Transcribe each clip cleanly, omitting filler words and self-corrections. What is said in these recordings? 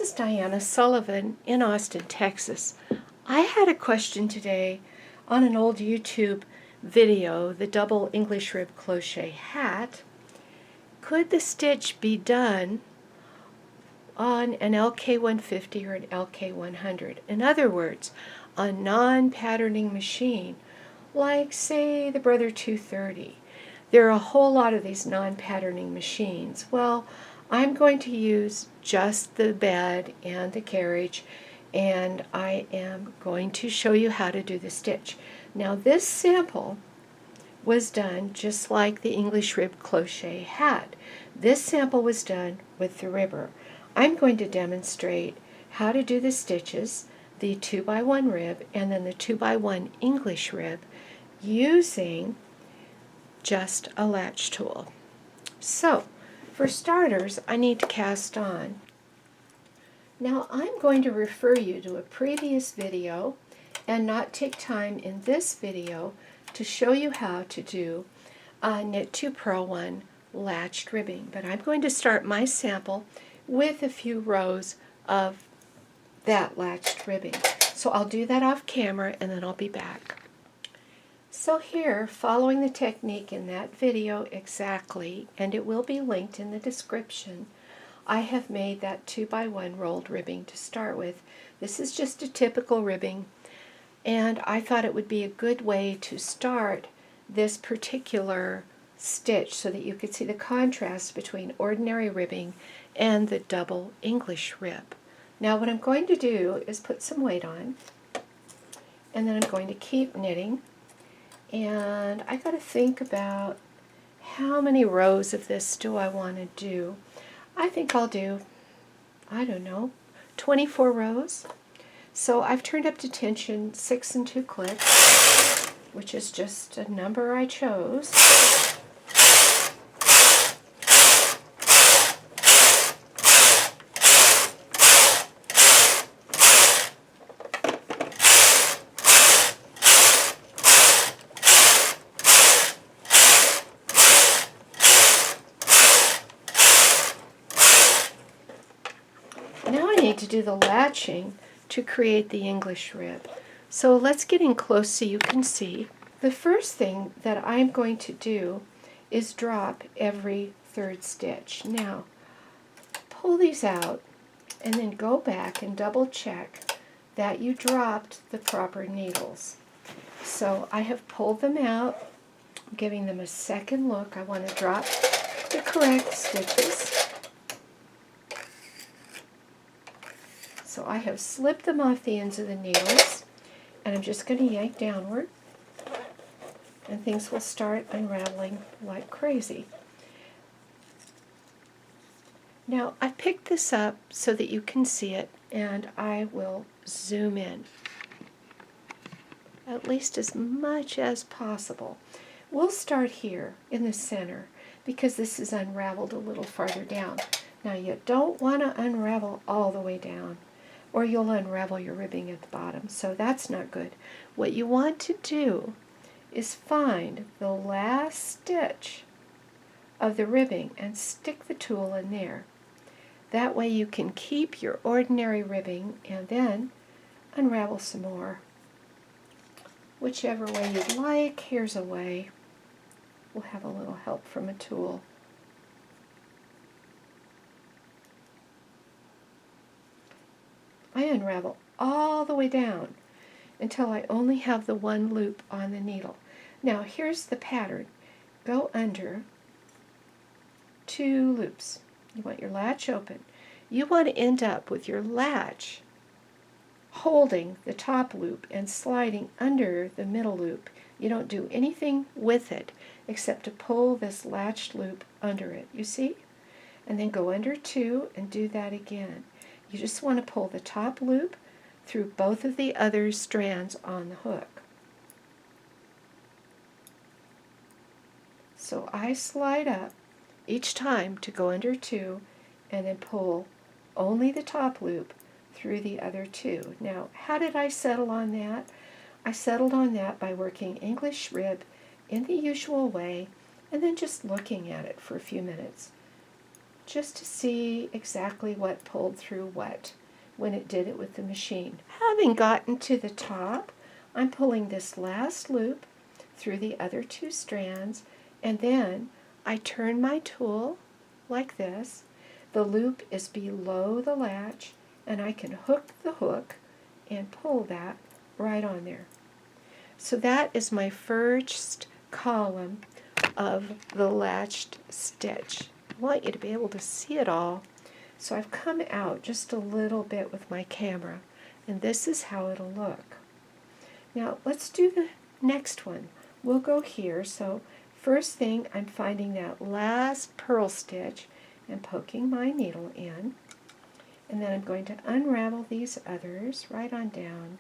is Diana Sullivan in Austin, Texas. I had a question today on an old YouTube video, the double English rib crochet hat. Could the stitch be done on an LK-150 or an LK-100? In other words, a non-patterning machine, like say the Brother 230. There are a whole lot of these non-patterning machines. Well, I'm going to use just the bed and the carriage, and I am going to show you how to do the stitch. Now this sample was done just like the English rib crochet hat. This sample was done with the ribber. I'm going to demonstrate how to do the stitches, the 2x1 rib and then the 2x1 English rib using just a latch tool. So, for starters, I need to cast on. Now I'm going to refer you to a previous video and not take time in this video to show you how to do knit 2 purl 1 latched ribbing. But I'm going to start my sample with a few rows of that latched ribbing. So I'll do that off camera and then I'll be back. So here, following the technique in that video exactly, and it will be linked in the description, I have made that 2x1 rolled ribbing to start with. This is just a typical ribbing, and I thought it would be a good way to start this particular stitch so that you could see the contrast between ordinary ribbing and the double English rib. Now what I'm going to do is put some weight on, and then I'm going to keep knitting. And I got to think about how many rows of this do I want to do. I think I'll do, I don't know, 24 rows. So I've turned up to tension 6 and 2 clicks, which is just a number I chose. Now I need to do the latching to create the English rib. So let's get in close so you can see. The first thing that I'm going to do is drop every third stitch. Now, pull these out and then go back and double check that you dropped the proper needles. So I have pulled them out, giving them a second look. I want to drop the correct stitches. So I have slipped them off the ends of the needles, and I'm just going to yank downward, and things will start unraveling like crazy. Now I picked this up so that you can see it, and I will zoom in at least as much as possible. We'll start here in the center because this is unraveled a little farther down. Now you don't want to unravel all the way down, or you'll unravel your ribbing at the bottom, so that's not good. What you want to do is find the last stitch of the ribbing and stick the tool in there. That way you can keep your ordinary ribbing and then unravel some more. Whichever way you'd like. Here's a way. We'll have a little help from a tool. I unravel all the way down until I only have the one loop on the needle. Now here's the pattern. Go under 2 loops. You want your latch open. You want to end up with your latch holding the top loop and sliding under the middle loop. You don't do anything with it except to pull this latched loop under it. You see? And then go under 2 and do that again. You just want to pull the top loop through both of the other strands on the hook. So I slide up each time to go under 2 and then pull only the top loop through the other 2. Now, how did I settle on that? I settled on that by working English rib in the usual way and then just looking at it for a few minutes, just to see exactly what pulled through what. when it did it with the machine. Having gotten to the top, I'm pulling this last loop through the other two strands, and then I turn my tool like this. The loop is below the latch, and I can hook the hook and pull that right on there. So that is my first column of the latched stitch. I want you to be able to see it all. So I've come out just a little bit with my camera, and this is how it'll look. Now let's do the next one. We'll go here. So first thing, I'm finding that last purl stitch and poking my needle in, and then I'm going to unravel these others right on down.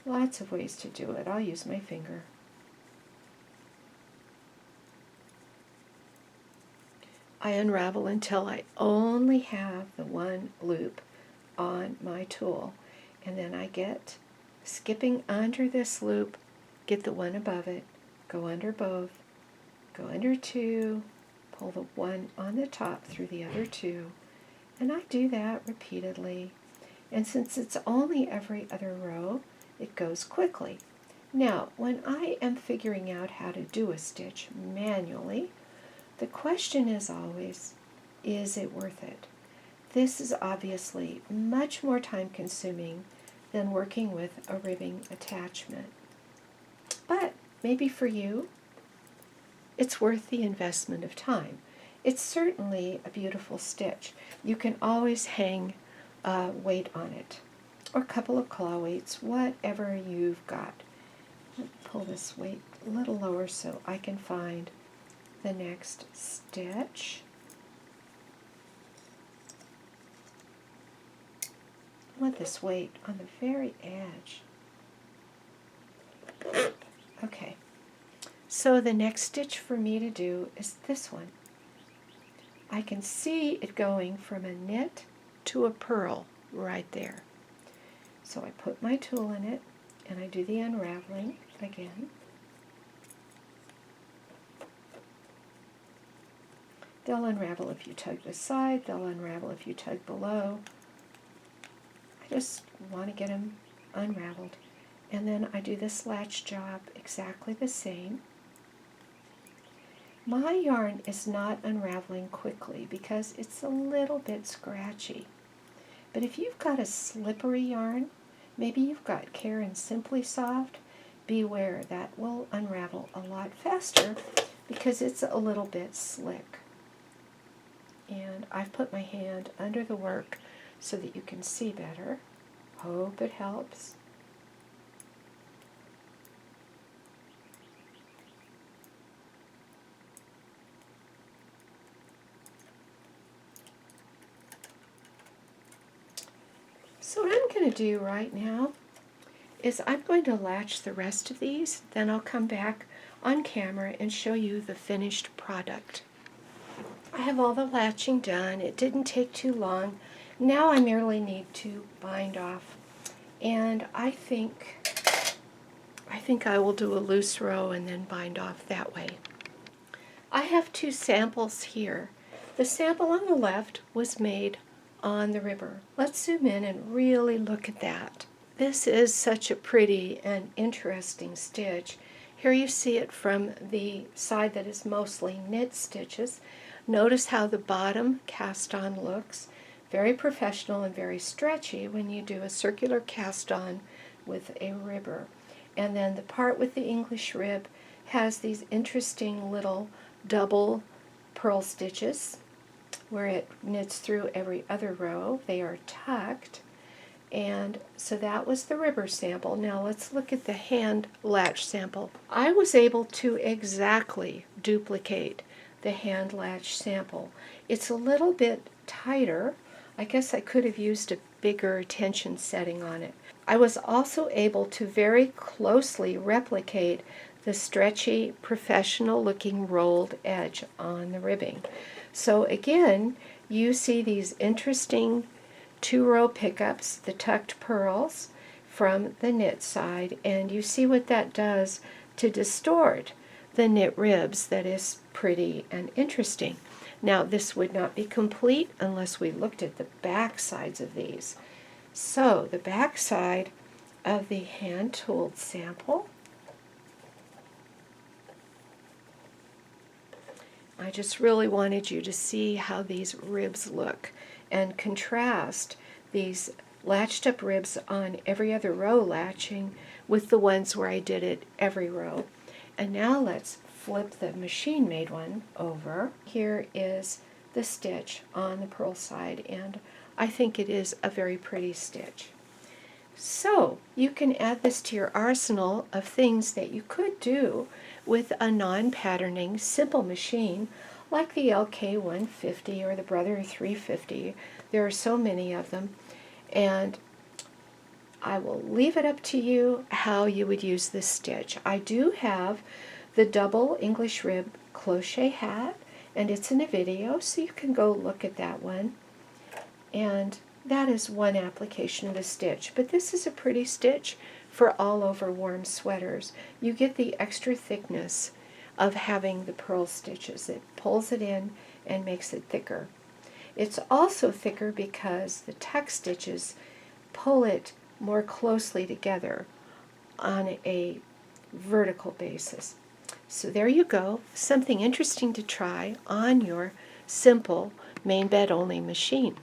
Lots of ways to do it. I'll use my finger. I unravel until I only have the one loop on my tool, and then I get skipping under this loop, get the one above it, go under both, go under two, pull the one on the top through the other two, and I do that repeatedly. And since it's only every other row, it goes quickly. Now, when I am figuring out how to do a stitch manually, the question is always, is it worth it? This is obviously much more time consuming than working with a ribbing attachment. But maybe for you, it's worth the investment of time. It's certainly a beautiful stitch. You can always hang a weight on it, or a couple of claw weights, whatever you've got. Pull this weight a little lower so I can find the next stitch. I want this weight on the very edge. Okay, so the next stitch for me to do is this one. I can see it going from a knit to a purl right there. So I put my tool in it and I do the unraveling again. They'll unravel if you tug this side, they'll unravel if you tug below. I just want to get them unraveled. And then I do this latch job exactly the same. My yarn is not unraveling quickly because it's a little bit scratchy. But if you've got a slippery yarn, maybe you've got Care and Simply Soft, beware, that will unravel a lot faster because it's a little bit slick. And I've put my hand under the work so that you can see better. Hope it helps. So what I'm going to do right now is I'm going to latch the rest of these, then I'll come back on camera and show you the finished product. I have all the latching done. It didn't take too long. Now I merely need to bind off, and I think I will do a loose row and then bind off that way. I have two samples here. The sample on the left was made on the ribber. Let's zoom in and really look at that. This is such a pretty and interesting stitch. Here you see it from the side that is mostly knit stitches. Notice how the bottom cast on looks. Very professional and very stretchy when you do a circular cast on with a ribber. And then the part with the English rib has these interesting little double purl stitches where it knits through every other row. They are tucked. And so that was the ribber sample. Now let's look at the hand latch sample. I was able to exactly duplicate the hand latch sample. It's a little bit tighter. I guess I could have used a bigger tension setting on it. I was also able to very closely replicate the stretchy, professional looking rolled edge on the ribbing. So again, you see these interesting two-row pickups, the tucked purls from the knit side, and you see what that does to distort the knit ribs. That is pretty and interesting. Now this would not be complete unless we looked at the back sides of these. So the back side of the hand-tooled sample, I just really wanted you to see how these ribs look and contrast these latched up ribs on every other row latching with the ones where I did it every row. And now let's flip the machine-made one over. Here is the stitch on the purl side, and I think it is a very pretty stitch. So you can add this to your arsenal of things that you could do with a non-patterning simple machine like the LK-150 or the Brother 350. There are so many of them, and I will leave it up to you how you would use this stitch. I do have the double English rib cloche hat, and it's in a video, so you can go look at that one. And that is one application of the stitch, but this is a pretty stitch for all over warm sweaters. You get the extra thickness of having the purl stitches. It pulls it in and makes it thicker. It's also thicker because the tuck stitches pull it more closely together on a vertical basis. So there you go, something interesting to try on your simple main bed only machine.